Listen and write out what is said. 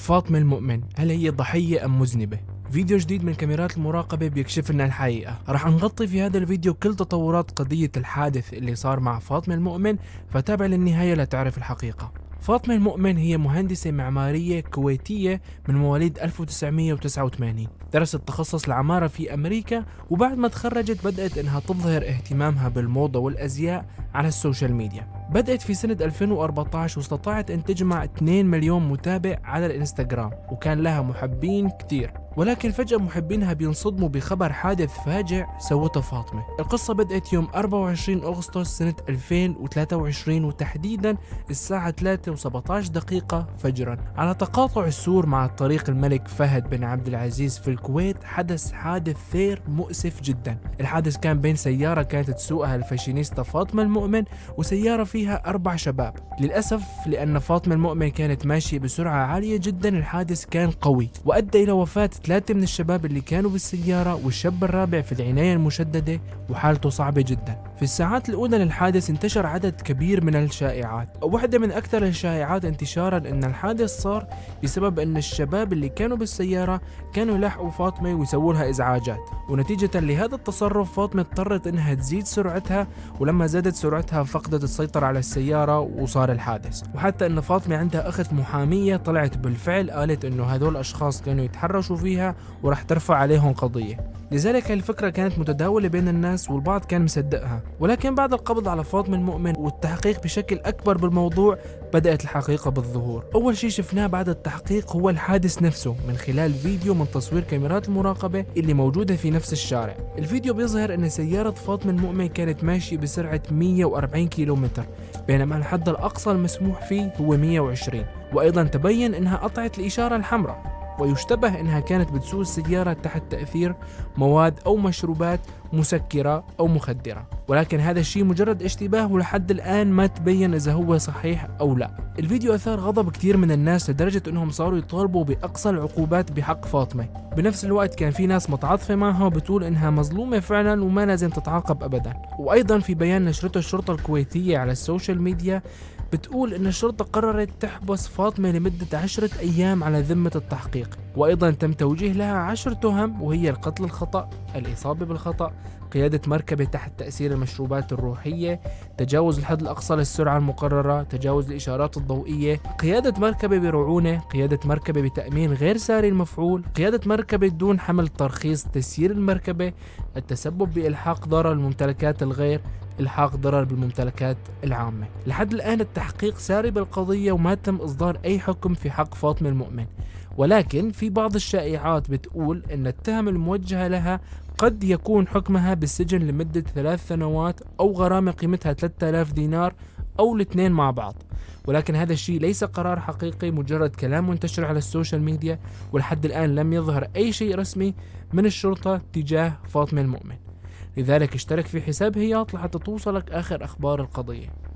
فاطمة المؤمن، هل هي ضحية أم مذنبة؟ فيديو جديد من كاميرات المراقبة بيكشف لنا الحقيقة. راح نغطي في هذا الفيديو كل تطورات قضية الحادث اللي صار مع فاطمة المؤمن، فتابع للنهاية لتعرف الحقيقة. فاطمة المؤمن هي مهندسة معمارية كويتية من مواليد 1989. درست تخصص العمارة في أمريكا، وبعد ما تخرجت بدأت إنها تظهر اهتمامها بالموضة والأزياء على السوشيال ميديا. بدأت في سنة 2014 واستطاعت أن تجمع 2 مليون متابع على الانستغرام، وكان لها محبين كتير. ولكن فجأة محبينها بينصدموا بخبر حادث فاجع سوته فاطمة. القصة بدأت يوم 24 أغسطس سنة 2023، وتحديدا الساعة 3:17 فجرا على تقاطع السور مع الطريق الملك فهد بن عبد العزيز في الكويت. حدث حادث سير مؤسف جدا. الحادث كان بين سيارة كانت تسوقها الفاشينيستا فاطمة المؤمن وسيارة فيها 4 شباب. للأسف لأن فاطمة المؤمن كانت ماشية بسرعة عالية جدا، الحادث كان قوي وأدى إلى وفاة 3 من الشباب اللي كانوا بالسيارة، والشاب الرابع في العناية المشددة وحالته صعبة جدا. في الساعات الأولى للحادث انتشر عدد كبير من الشائعات. واحدة من أكثر الشائعات انتشارا أن الحادث صار بسبب أن الشباب اللي كانوا بالسيارة كانوا يلاحقوا فاطمة ويسووا لها إزعاجات، ونتيجة لهذا التصرف فاطمة اضطرت أنها تزيد سرعتها، ولما زادت سرعتها فقدت السيطرة على السيارة وصار الحادث. وحتى أن فاطمة عندها أخت محامية طلعت بالفعل قالت أنه هذول الأشخاص كانوا يتحرشوا فيها ورح ترفع عليهم قضية. لذلك الفكرة كانت متداولة بين الناس والبعض كان مصدقها. ولكن بعد القبض على فاطمة المؤمن والتحقيق بشكل أكبر بالموضوع بدأت الحقيقة بالظهور. أول شيء شفناه بعد التحقيق هو الحادث نفسه من خلال فيديو من تصوير كاميرات المراقبة اللي موجودة في نفس الشارع. الفيديو بيظهر أن سيارة فاطمة المؤمن كانت ماشية بسرعة 140 كيلومتر، بينما الحد الأقصى المسموح فيه هو 120. وأيضا تبين أنها قطعت الإشارة الحمراء، ويشتبه أنها كانت بتسوق السيارة تحت تأثير مواد أو مشروبات مسكرة أو مخدرة. ولكن هذا الشيء مجرد اشتباه، ولحد الآن ما تبين إذا هو صحيح أو لا. الفيديو أثار غضب كتير من الناس لدرجة أنهم صاروا يطالبوا بأقصى العقوبات بحق فاطمة. بنفس الوقت كان في ناس متعاطفة معها وبتقول إنها مظلومة فعلا وما لازم تتعاقب أبدا. وأيضا في بيان نشرته الشرطة الكويتية على السوشيال ميديا بتقول إن الشرطة قررت تحبس فاطمة لمدة 10 أيام على ذمة التحقيق. وأيضا تم توجيه لها 10 تهم، وهي القتل الخطأ، الإصابة بالخطأ، قيادة مركبة تحت تأثير المشروبات الروحية، تجاوز الحد الأقصى للسرعة المقررة، تجاوز الإشارات الضوئية، قيادة مركبة برعونة، قيادة مركبة بتأمين غير ساري المفعول، قيادة مركبة دون حمل ترخيص تسيير المركبة، التسبب بإلحاق ضرر الممتلكات الغير، إلحاق ضرر بالممتلكات العامة. لحد الآن التحقيق ساري بالقضية وما تم إصدار أي حكم في حق فاطمة المؤمن. ولكن في بعض الشائعات بتقول أن التهم الموجهة لها قد يكون حكمها بالسجن لمدة 3 سنوات أو غرامة قيمتها 3000 دينار أو الاثنين مع بعض. ولكن هذا الشيء ليس قرار حقيقي، مجرد كلام منتشر على السوشيال ميديا، ولحد الآن لم يظهر أي شيء رسمي من الشرطة تجاه فاطمة المؤمن. لذلك اشترك في حساب هياط لحتى توصلك آخر أخبار القضية.